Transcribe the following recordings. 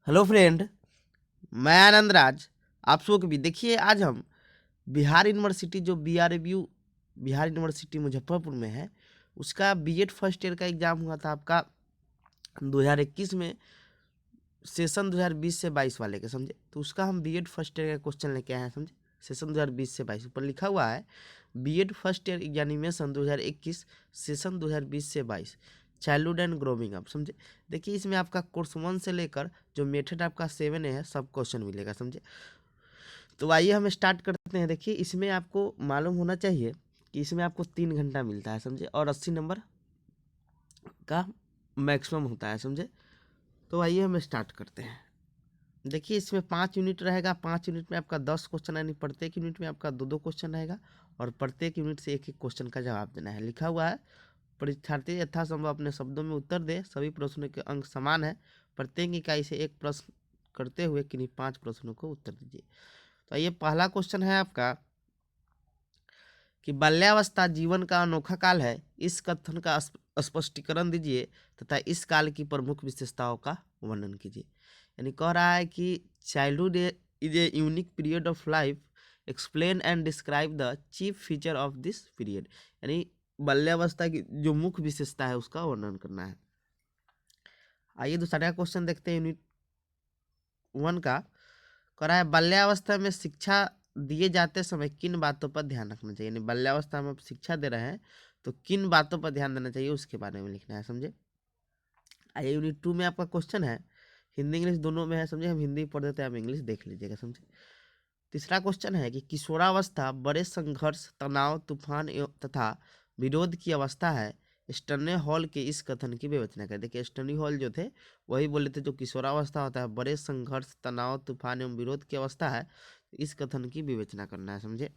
Hello friend, मैं आनंद राज। आप सबको भी देखिए, आज हम बिहार यूनिवर्सिटी जो बिहार यूनिवर्सिटी मुजफ्फरपुर में है, उसका बीएड फर्स्ट ईयर का एग्ज़ाम हुआ था आपका 2021 में, सेशन 2020 से 22 वाले के, समझे। तो उसका हम बीएड फर्स्ट ईयर का क्वेश्चन लेके आए हैं, समझे। सेशन 2020 से 22 ऊपर लिखा हुआ है, BEd first year examination 2021 session 2020 से 22, चाइल्डहुड एंड ग्रोविंग अप, समझे। देखिए, इसमें आपका कोर्स 1 से लेकर जो मेथड आपका 7 है, सब क्वेश्चन मिलेगा, समझे। तो आइए हम स्टार्ट करते हैं। देखिए, इसमें आपको मालूम होना चाहिए कि इसमें आपको 3 घंटा मिलता है, समझे, और 80 नंबर का मैक्सिमम होता है, समझे। तो आइए हम स्टार्ट करते हैं। देखिए, इसमें 5 यूनिट रहेगा। 5 यूनिट में आपका 10 क्वेश्चन, यानी प्रत्येक यूनिट में आपका 2-2 क्वेश्चन रहेगा, और प्रत्येक यूनिट से एक एक क्वेश्चन का जवाब देना है। लिखा हुआ है, परीक्षार्थी यथासंभव अपने शब्दों में उत्तर दे, सभी प्रश्नों के अंक समान है, प्रत्येक इकाई से एक प्रश्न करते हुए किन्हीं 5 प्रश्नों को उत्तर दीजिए। तो ये पहला क्वेश्चन है आपका कि बाल्यावस्था जीवन का अनोखा काल है, इस कथन का स्पष्टीकरण दीजिए तथा इस काल की प्रमुख विशेषताओं का वर्णन कीजिए। यानी कह रहा है कि childhood is a unique period of life, explain and describe the chief feature of this period. यानी बाल्यावस्था की जो मुख्य विशेषता है उसका वर्णन करना है। आइए दूसरा क्वेश्चन देखते हैं, यूनिट 1 का। कह रहा है बाल्यावस्था में शिक्षा दिए जाते समय किन बातों पर ध्यान रखना चाहिए। यानी बाल्यावस्था में आप शिक्षा दे रहे हैं तो किन बातों पर ध्यान देना चाहिए उसके बारे में लिखना है, समझे। आइए यूनिट 2 में आपका क्वेश्चन है, हिंदी इंग्लिश दोनों में है, समझे। हम हिंदी पढ़ देते हैं, आप इंग्लिश देख लीजिएगा, समझे। तीसरा क्वेश्चन है कि किशोरावस्था बड़े संघर्ष, तनाव, तूफान तथा विरोध की अवस्था है, स्टर्ने हॉल के इस कथन की विवेचना करें। देखिए, स्टर्नी हॉल जो थे वही बोले थे जो किशोरावस्था होता है बड़े संघर्ष, तनाव, तूफान एवं विरोध की अवस्था है, इस कथन की विवेचना करना है, समझे।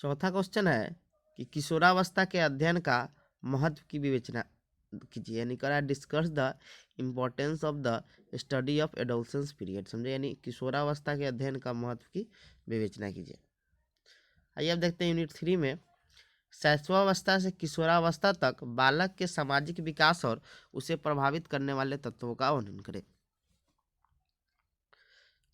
चौथा क्वेश्चन है कि किशोरावस्था के अध्ययन का महत्व की विवेचना कीजिए। यानी करा discuss the importance of the study of adolescence period, समझे। यानी किशोरावस्था के अध्ययन का महत्व की विवेचना कीजिए। आइए अब देखते हैं यूनिट 3 में, शैशवावस्था से किशोरावस्था तक बालक के सामाजिक विकास और उसे प्रभावित करने वाले तत्वों का वर्णन करें।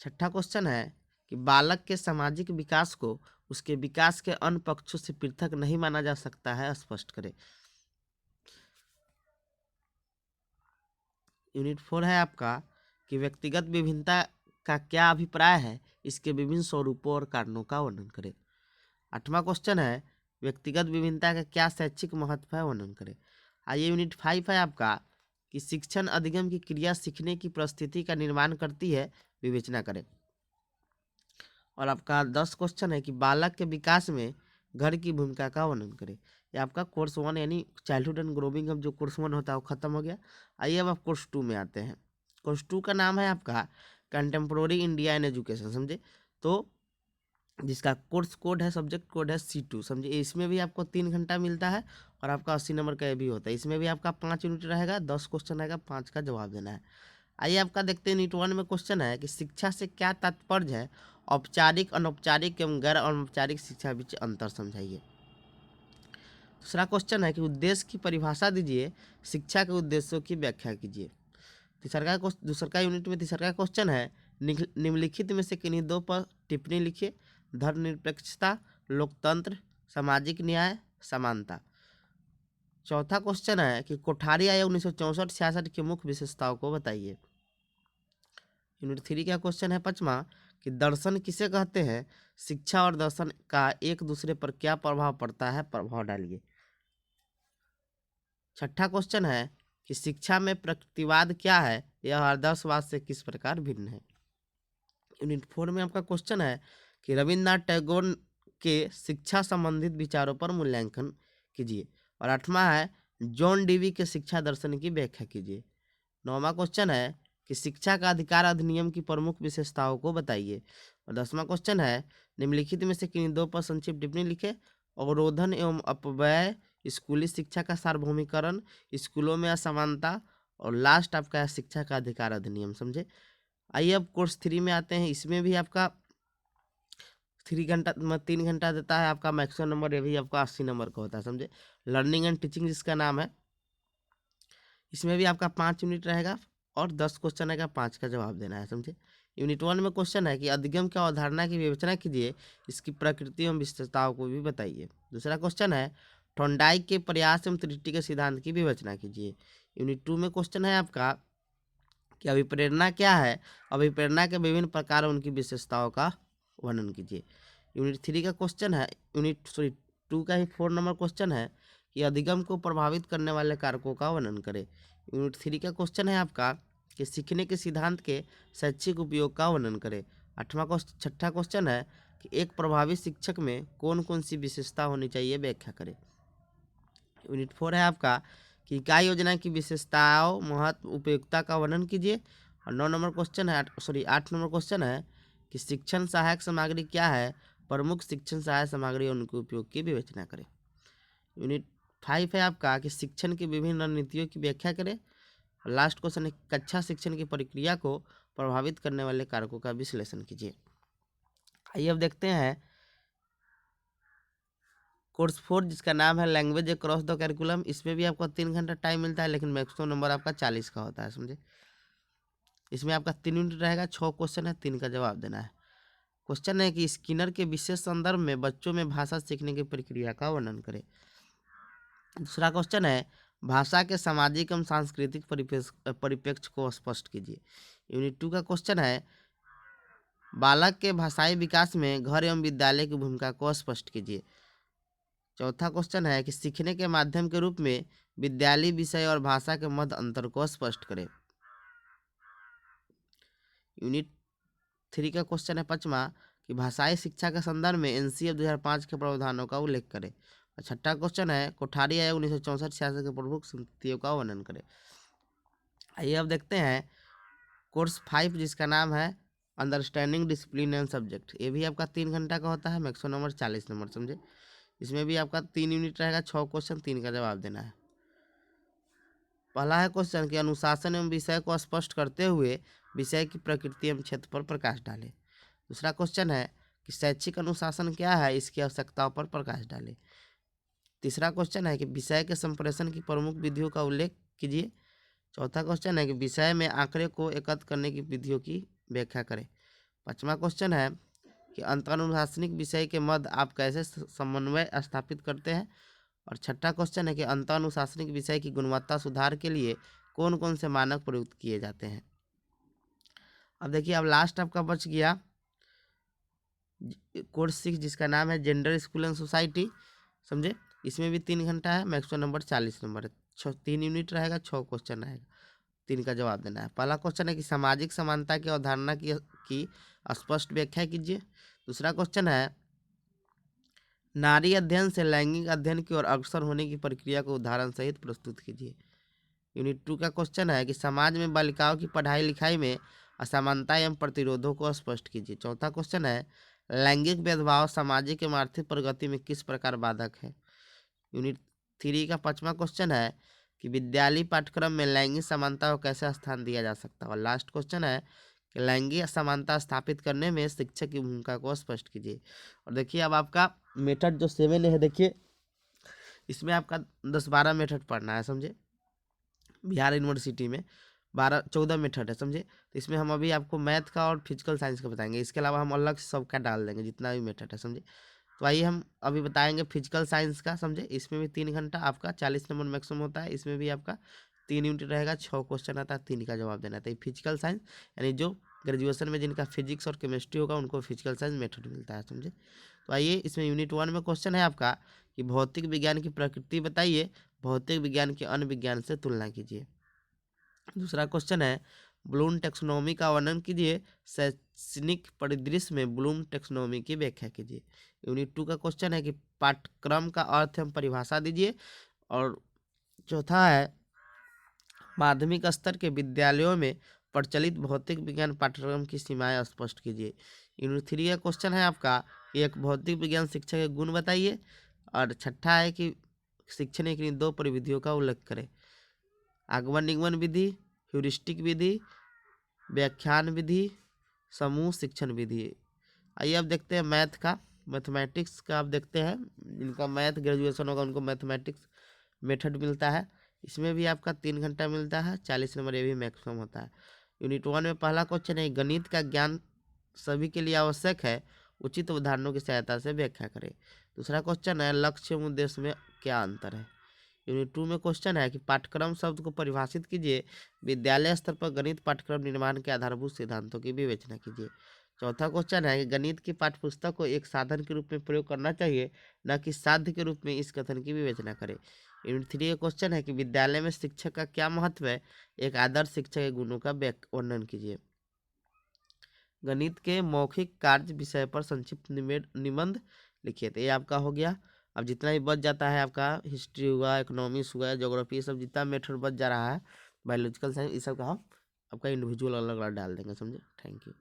छठा क्वेश्चन है कि बालक के सामाजिक विकास को उसके विकास के अन्य पक्षों से पृथक नहीं माना जा सकता है, स्पष्ट करें। यूनिट 4 है आपका कि व्यक्तिगत विभिन्नता का क्या अभिप्राय है, इसके विभिन्न स्वरूपों और कारणों का वर्णन करें। आठवां क्वेश्चन है व्यक्तिगत विभिन्नता का क्या शैक्षिक महत्व है, वर्णन करें। आइए यूनिट 5 है आपका कि शिक्षण अधिगम की क्रिया सीखने की परिस्थिति का निर्माण करती है, विवेचना करें। और आपका 10 क्वेश्चन है कि बालक के विकास में घर की भूमिका का वर्णन करें। ये आपका कोर्स 1 यानी चाइल्डहुड एंड ग्रोविंग अप जो कोर्स 1 होता है वो खत्म हो गया। आइए अब आप कोर्स 2 में आते हैं। कोर्स 2 का नाम है आपका कंटेम्प्रोरी इंडिया इन एजुकेशन, समझे। तो जिसका कोर्स कोड है, सब्जेक्ट कोड है C2, समझे। इसमें भी आपको 3 घंटा मिलता है और आपका 80 नंबर का ये भी होता है। इसमें भी आपका 5 यूनिट रहेगा, 10 क्वेश्चन रहेगा, 5 का जवाब देना है। आइए आपका देखते हैं यूनिट 1 में क्वेश्चन है कि शिक्षा से क्या तात्पर्य है, औपचारिक, अनौपचारिक एवं गैर अनौपचारिक शिक्षा बीच अंतर समझाइए। दूसरा क्वेश्चन है कि उद्देश्य की परिभाषा दीजिए, शिक्षा के उद्देश्यों की व्याख्या कीजिए। दूसरा यूनिट में तीसरा क्वेश्चन है निम्नलिखित में से किन्हीं दो पर टिप्पणी लिखिए। धर्मनिरपेक्षता, लोकतंत्र, सामाजिक न्याय, समानता। चौथा क्वेश्चन है कि कोठारी आयोग 1964-66 की मुख्य विशेषताओं को बताइए। यूनिट 3 का क्वेश्चन है 5वां कि दर्शन किसे कहते हैं, शिक्षा और दर्शन का एक दूसरे पर क्या प्रभाव पड़ता है, प्रभाव डालिए। छठा क्वेश्चन है कि शिक्षा में प्रकृतिवाद क्या है, यह आदर्शवाद से किस प्रकार भिन्न है। यूनिट 4 में आपका क्वेश्चन है कि रविन्द्रनाथ टैगोर के शिक्षा संबंधित विचारों पर मूल्यांकन कीजिए। और 8वां है जॉन डीवी के शिक्षा दर्शन की व्याख्या कीजिए। 9वां क्वेश्चन है कि शिक्षा का अधिकार अधिनियम की प्रमुख विशेषताओं को बताइए। और 10वां क्वेश्चन है निम्नलिखित में से किन्हीं दो पर संक्षिप्त टिप्पणी लिखे। अवरोधन एवं अपव्यय, स्कूली शिक्षा का सार्वभौमिकरण, स्कूलों में असमानता, और लास्ट आपका है शिक्षा का अधिकार अधिनियम, समझे। आइए अब कोर्स 3 में आते हैं। इसमें भी आपका 3 घंटा देता है आपका मैक्सिमम नंबर, ये भी आपका 80 नंबर का होता है, समझे। लर्निंग एंड टीचिंग जिसका नाम है, इसमें भी आपका 5 यूनिट रहेगा और 10 क्वेश्चन रहेगा, 5 का जवाब देना है, समझे। यूनिट 1 में क्वेश्चन है कि अधिगम की अवधारणा की विवेचना कीजिए, इसकी प्रकृति एवं विशेषताओं को भी बताइए। दूसरा क्वेश्चन है थॉर्नडाइक के प्रयास एवं त्रुटि के सिद्धांत की विवेचना कीजिए। यूनिट 2 में क्वेश्चन है आपका कि अभिप्रेरणा क्या है, अभिप्रेरणा के विभिन्न प्रकार और उनकी विशेषताओं का वर्णन कीजिए। यूनिट 3 का क्वेश्चन है, यूनिट 2 का ही 4 नंबर क्वेश्चन है कि अधिगम को प्रभावित करने वाले कारकों का वर्णन करें। यूनिट 3 का क्वेश्चन है आपका कि सीखने के सिद्धांत के शैक्षिक उपयोग का वर्णन करें। छठा क्वेश्चन है कि एक प्रभावी शिक्षक में कौन कौन सी विशेषता होनी चाहिए, व्याख्या करें। यूनिट 4 है आपका कि इकाई योजना की विशेषताओं, महत्व, उपयोगिता का वर्णन कीजिए। और 9 नंबर क्वेश्चन है 8 नंबर क्वेश्चन है कि शिक्षण सहायक सामग्री क्या है, प्रमुख शिक्षण सहायक सामग्री और उनके उपयोग की विवेचना करें। यूनिट 5 है आपका कि शिक्षण की विभिन्न रणनीतियों की व्याख्या करें। और लास्ट क्वेश्चन है कक्षा शिक्षण की प्रक्रिया को प्रभावित करने वाले कारकों का विश्लेषण कीजिए। आइए अब देखते हैं कोर्स 4 जिसका नाम है लैंग्वेज अक्रॉस द करिकुलम। इसमें भी आपको 3 घंटा टाइम मिलता है, लेकिन मैक्सिमम नंबर आपका 40 का होता है, समझे। इसमें आपका 3 यूनिट रहेगा, 6 क्वेश्चन है, 3 का जवाब देना है। क्वेश्चन है कि स्किनर के विशेष संदर्भ में बच्चों में भाषा सीखने की प्रक्रिया का वर्णन करें। दूसरा क्वेश्चन है भाषा के सामाजिक एवं सांस्कृतिक परिप्रेक्ष्य को स्पष्ट कीजिए। यूनिट 2 का क्वेश्चन है बालक के भाषाई विकास में घर एवं विद्यालय की भूमिका को स्पष्ट कीजिए। चौथा क्वेश्चन है कि सीखने के माध्यम के रूप में विद्यालय विषय और भाषा के मध्य अंतर को स्पष्ट करें। यूनिट 3 का क्वेश्चन है 5वां कि भाषाई शिक्षा के संदर्भ में एनसीएफ 2005 के प्रावधानों का उल्लेख करें। और छठा क्वेश्चन है कोठारी आयोग 1964-66 के प्रमुख समितियों का वर्णन करें। आइए अब देखते हैं कोर्स 5 जिसका नाम है अंडरस्टैंडिंग डिसिप्लिन एंड सब्जेक्ट। ये भी आपका 3 घंटा का होता है, मैक्सिमम नंबर 40 नंबर, समझे। इसमें भी आपका 3 यूनिट रहेगा, 6 क्वेश्चन, 3 का जवाब देना है। पहला है क्वेश्चन कि अनुशासन एवं विषय को स्पष्ट करते हुए विषय की प्रकृति एवं क्षेत्र पर प्रकाश डालें। दूसरा क्वेश्चन है कि शैक्षिक अनुशासन क्या है, इसकी आवश्यकताओं पर प्रकाश डालें। तीसरा क्वेश्चन है कि विषय के संप्रेषण की प्रमुख विधियों का उल्लेख कीजिए। चौथा क्वेश्चन है कि विषय में आंकड़े को एकत्र करने की विधियों की व्याख्या करें। पांचवा क्वेश्चन है कि अंतरानुशासनिक विषय के मध्य आप कैसे समन्वय स्थापित करते हैं। और छठा क्वेश्चन है कि अंतरानुशासनिक विषय की गुणवत्ता सुधार के लिए कौन कौन से मानक प्रयुक्त किए जाते हैं। अब देखिए अब लास्ट आपका बच गया कोर्स 6 जिसका नाम है जेंडर स्कूल एंड सोसाइटी, समझे। इसमें भी 3 घंटा है, मैक्सिमम नंबर 40 नंबर है, 3 यूनिट रहेगा, 6 क्वेश्चन रहेगा, 3 का जवाब देना है। पहला क्वेश्चन है कि सामाजिक समानता की अवधारणा की स्पष्ट व्याख्या कीजिए। दूसरा क्वेश्चन है नारी अध्ययन से लैंगिक अध्ययन की ओर अग्रसर होने की प्रक्रिया को उदाहरण सहित प्रस्तुत कीजिए। यूनिट 2 का क्वेश्चन है कि समाज में बालिकाओं की पढ़ाई लिखाई में असमानता एवं प्रतिरोधों को स्पष्ट कीजिए। चौथा क्वेश्चन है लैंगिक भेदभाव सामाजिक एवं आर्थिक प्रगति में किस प्रकार बाधक है। यूनिट 3 का 5वां क्वेश्चन है कि विद्यालय पाठ्यक्रम में लैंगिक समानता को कैसे स्थान दिया जा सकता है। और लास्ट क्वेश्चन है कि लैंगिक समानता स्थापित करने में शिक्षक की भूमिका को स्पष्ट कीजिए। और देखिए अब आपका मेथड जो 7 है, देखिए इसमें आपका 10-12 मेथड पढ़ना है, समझे। बिहार यूनिवर्सिटी में 12-14 मेथड है, समझे। तो इसमें हम अभी आपको मैथ का और फिजिकल साइंस का बताएंगे, इसके अलावा हम अलग से सबका डाल देंगे जितना भी मेथड है, समझे। तो आइए हम अभी बताएंगे फिजिकल साइंस का, समझे। इसमें भी 3 घंटा आपका 40 नंबर मैक्सिमम होता है। इसमें भी आपका 3 यूनिट रहेगा, 6 क्वेश्चन आता है, 3 का जवाब देना था। फिजिकल साइंस यानी जो ग्रेजुएशन में जिनका फिजिक्स और केमिस्ट्री होगा उनको फिजिकल साइंस मेथड मिलता है, समझे। तो आइए इसमें यूनिट 1 में क्वेश्चन है आपका कि भौतिक विज्ञान की प्रकृति बताइए, भौतिक विज्ञान के अन्य विज्ञान से तुलना कीजिए। दूसरा क्वेश्चन है ब्लूम टेक्सोनोमी का वर्णन कीजिए, शैक्षणिक परिदृश्य में ब्लूम टेक्सोनोमी की व्याख्या कीजिए। यूनिट 2 का क्वेश्चन है कि पाठ्यक्रम का अर्थ एवं परिभाषा दीजिए। और चौथा है माध्यमिक स्तर के विद्यालयों में प्रचलित भौतिक विज्ञान पाठ्यक्रम की सीमाएं स्पष्ट कीजिए। यूनिट 3 का क्वेश्चन है आपका कि एक भौतिक विज्ञान शिक्षक के गुण बताइए। और छठा है कि शिक्षण की 2 परिविधियों का उल्लेख करें, आगमन निगमन विधि, ह्यूरिस्टिक विधि, व्याख्यान विधि, समूह शिक्षण विधि। आइए अब देखते हैं मैथ का, मैथमेटिक्स का। अब देखते हैं जिनका मैथ ग्रेजुएशन होगा उनको मैथमेटिक्स मेथड मिलता है। इसमें भी आपका 3 घंटा मिलता है, 40 नंबर ये भी मैक्सिमम होता है। यूनिट 1 में पहला क्वेश्चन है, गणित का ज्ञान सभी के लिए आवश्यक है, उचित उदाहरणों की सहायता से व्याख्या करें। दूसरा क्वेश्चन है, लक्ष्य एवं उद्देश्य में क्या अंतर है। यूनिट 2 में क्वेश्चन है कि पाठ्यक्रम शब्द को परिभाषित कीजिए, विद्यालय स्तर पर गणित पाठ्यक्रम निर्माण के आधारभूत सिद्धांतों की विवेचना कीजिए। चौथा क्वेश्चन है कि गणित की पाठ्यपुस्तक को एक साधन के रूप में प्रयोग करना चाहिए, न कि साध्य के रूप में, इस कथन की विवेचना करें। यूनिट 3 का क्वेश्चन है कि विद्यालय में शिक्षक का क्या महत्व है, एक आदर्श शिक्षक के गुणों का वर्णन कीजिए। गणित के मौखिक कार्य विषय पर संक्षिप्त निबंध लिखिए। तो ये आपका हो गया। अब जितना भी बच जाता है आपका हिस्ट्री हुआ, इकोनॉमिक्स हुआ, ज्योग्राफी, सब जितना मेथड बच जा रहा है, बायोलॉजिकल साइंस, ये सब का हम आपका इंडिविजुअल अलग अलग डाल देंगे, समझे। Thank you.